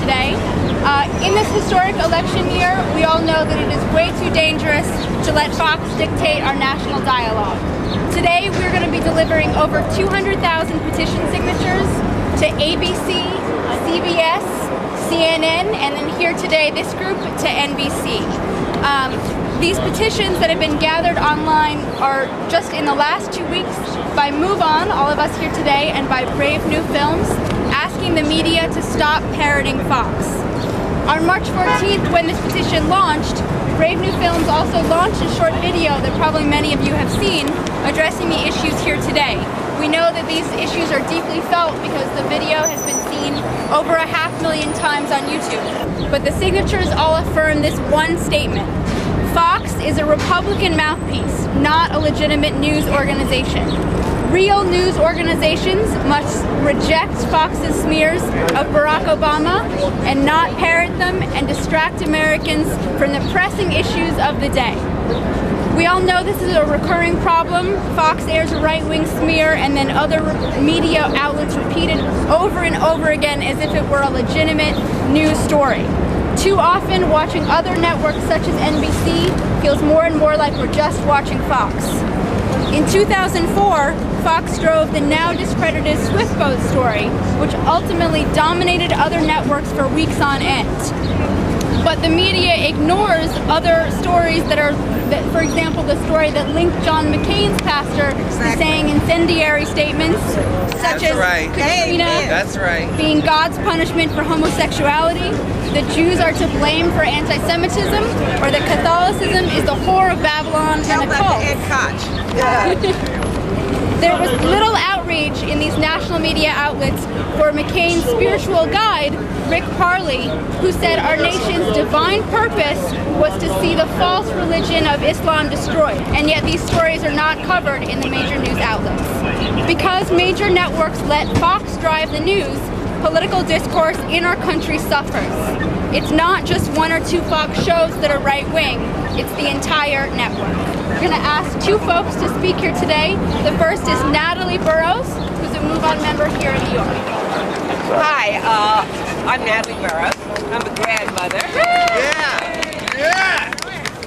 today. In this historic election year, we all know that it is way too dangerous to let Fox dictate our national dialogue. Today, we're going to be delivering over 200,000 petition signatures to ABC, CBS, CNN, and then here today, this group, to NBC. These petitions that have been gathered online are just in the last 2 weeks by Move On, all of us here today, and by Brave New Films, asking the media to stop parroting Fox. On March 14th, when this petition launched, Brave New Films also launched a short video that probably many of you have seen, addressing the issues here today. We know that these issues are deeply felt because the video has been seen over 500,000 times on YouTube. But the signatures all affirm this one statement: Fox is a Republican mouthpiece, not a legitimate news organization. Real news organizations must reject Fox's smears of Barack Obama and not parrot them and distract Americans from the pressing issues of the day. We all know this is a recurring problem. Fox airs a right-wing smear and then other media outlets repeat it over and over again as if it were a legitimate news story. Too often, watching other networks such as NBC feels more and more like we're just watching Fox. In 2004, Fox drove the now discredited Swift boat story, which ultimately dominated other networks for weeks on end. But the media ignores other stories that for example, the story that linked John McCain's pastor to saying incendiary statements, such as Katrina being God's punishment for homosexuality, the Jews are to blame for anti-Semitism, or that Catholicism is the whore of Babylon and a cult. There was little outreach in these national media outlets for McCain's spiritual guide, Rick Parley, who said our nation's divine purpose was to see the false religion of Islam destroyed, and yet these stories are not covered in the major news outlets. Because major networks let Fox drive the news, political discourse in our country suffers. It's not just one or two Fox shows that are right-wing, it's the entire network. We're going to ask two folks to speak here today. The first is Natalie Burrows, who's a Move On member here in New York. Hi, I'm Natalie Burrows. I'm a grandmother.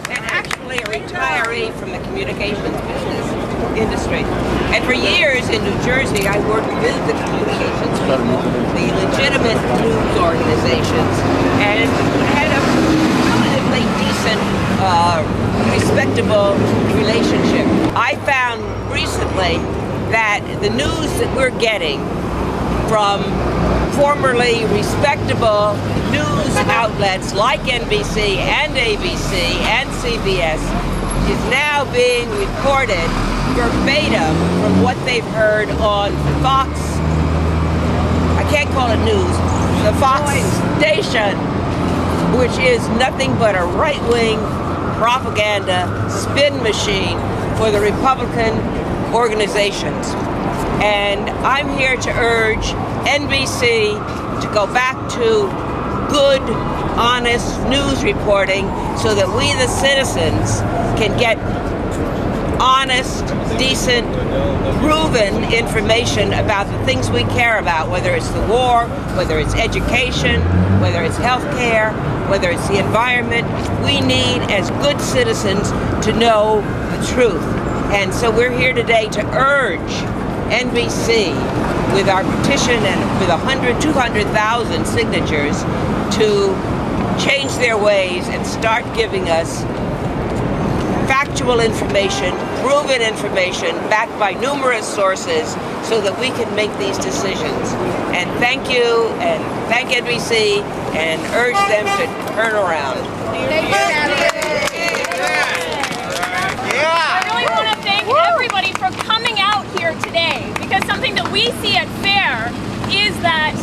And actually a retiree from the communications business industry. And for years in New Jersey, I worked with the communications people, the legitimate news organizations, and had a relatively decent, respectable relationship. I found recently that the news that we're getting from formerly respectable news outlets like NBC and ABC and CBS is now being reported verbatim from what they've heard on Fox. I can't call it news. The Fox station, which is nothing but a right-wing propaganda spin machine for the Republican organizations. And I'm here to urge NBC to go back to good, honest news reporting so that we, the citizens, can get honest, decent, proven information about the things we care about, whether it's the war, whether it's education, whether it's healthcare, whether it's the environment. We need, as good citizens, to know the truth. And so we're here today to urge NBC, with our petition and with 200,000 signatures, to change their ways and start giving us factual information, proven information, backed by numerous sources, so that we can make these decisions. And thank you, and thank NBC, and urge them to turn around. Thank you, I really want to thank everybody for coming out here today, because something that we see at FAIR is that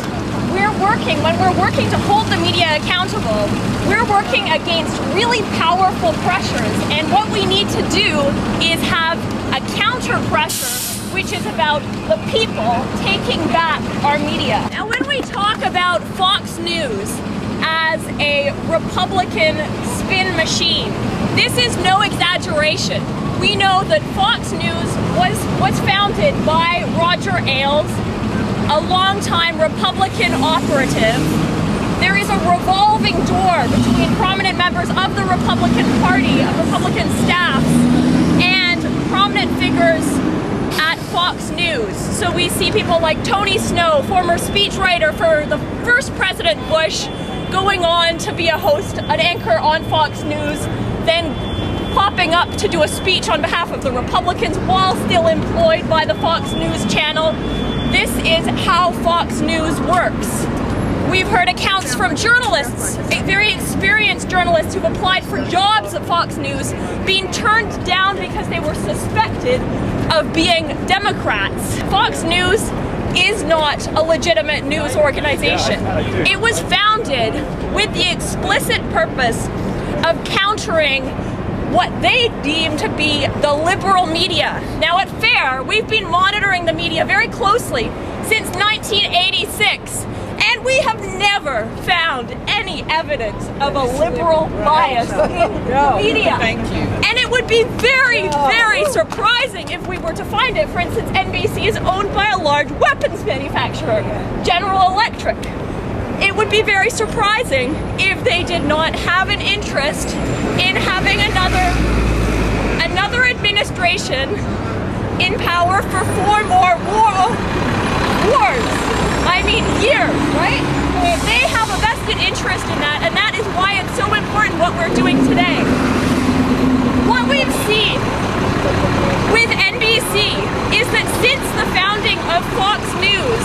when we're working to hold the media accountable, we're working against really powerful pressures, and what we need to do is have a counter pressure, which is about the people taking back our media. Now, when we talk about Fox News as a Republican spin machine, this is no exaggeration. We know that Fox News was founded by Roger Ailes, a longtime Republican operative. There is revolving door between prominent members of the Republican Party, of Republican staffs, and prominent figures at Fox News. So we see people like Tony Snow, former speechwriter for the first President Bush, going on to be a host, an anchor on Fox News, then popping up to do a speech on behalf of the Republicans while still employed by the Fox News channel. This is how Fox News works. We've heard accounts from journalists, very experienced journalists who've applied for jobs at Fox News, being turned down because they were suspected of being Democrats. Fox News is not a legitimate news organization. It was founded with the explicit purpose of countering what they deem to be the liberal media. Now at FAIR, we've been monitoring the media very closely since 1986, and we have never found any evidence of a liberal bias in the media. Thank you. And it would be very, very surprising if we were to find it. For instance, NBC is owned by a large weapons manufacturer, General Electric. It would be very surprising if they did not have an interest in having another administration in power for 4 more wars. I mean years, right? They have a vested interest in that, and that is why it's so important what we're doing today. What we've seen with NBC is that since the founding of Fox News,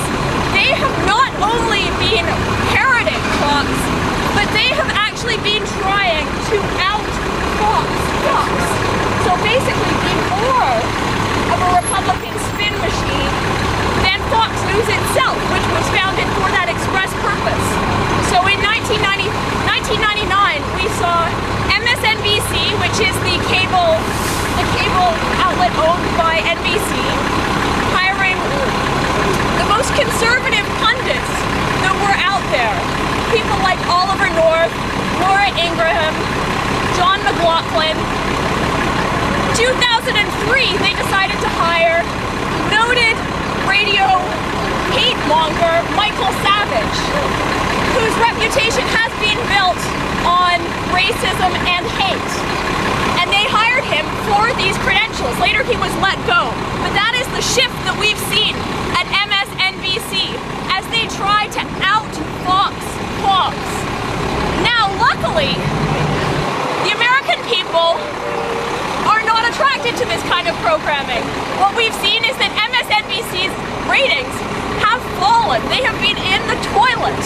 they have not only been parroting Fox, but they have actually been trying to out-Fox Fox. So basically be more of a Republican spin machine than Fox News itself, which was founded for that express purpose. So in 1999, we saw MSNBC, which is the cable outlet owned by NBC, hiring the most conservative pundits that were out there. People like Oliver North, Laura Ingraham, John McLaughlin. 2003, they decided to hire noted radio hate monger Michael Savage, whose reputation has been built on racism and hate. And they hired him for these credentials. Later he was let go. But that is the shift that we've seen at MSNBC as they try to out-Fox Fox. Now, luckily, the American people are not attracted to this kind of programming. What we've seen is that MSNBC's ratings have fallen. They have been in the toilet.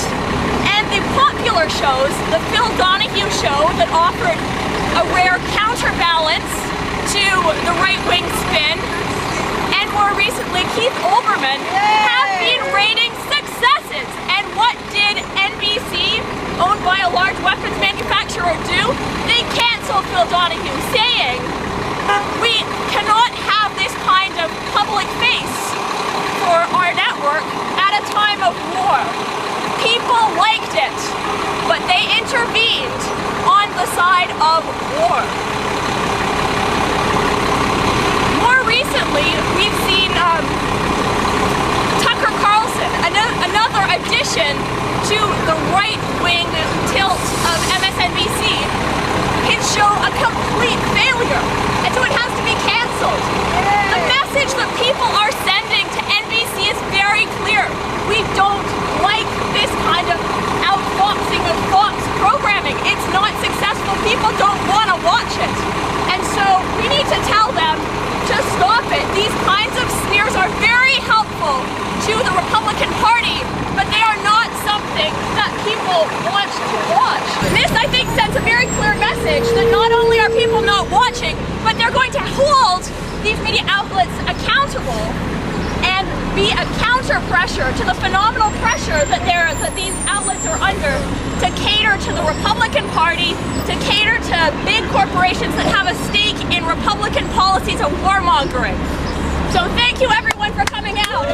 And the popular shows, the Phil Donahue show that offered a rare counterbalance to the right-wing spin, and more recently Keith Olbermann, have been rating successes. And what did NBC, owned by a large weapons manufacturer, do? They canceled Phil Donahue, saying, we cannot have this kind of public face for our network at a time of war. People liked it, but they intervened on the side of war. More recently, we've seen Tucker Carlson, another addition to the right-wing tilt of MSNBC, his show a complete failure, and so it has to be canceled. The message that people are sending to NBC is very clear. We don't like this kind of out-foxing of Fox programming. It's not successful. People don't want to watch it. And so we need to tell them to stop it. These kinds of smears are very helpful to the Republican Party, but they are not something that people want to watch. This, I think, sends a very clear message that not only are people not watching, but they're going to hold these media outlets accountable and be a counter pressure to the phenomenal pressure that these outlets are under to cater to the Republican Party, to cater to big corporations that have a stake in Republican policies of warmongering. So thank you everyone for coming out.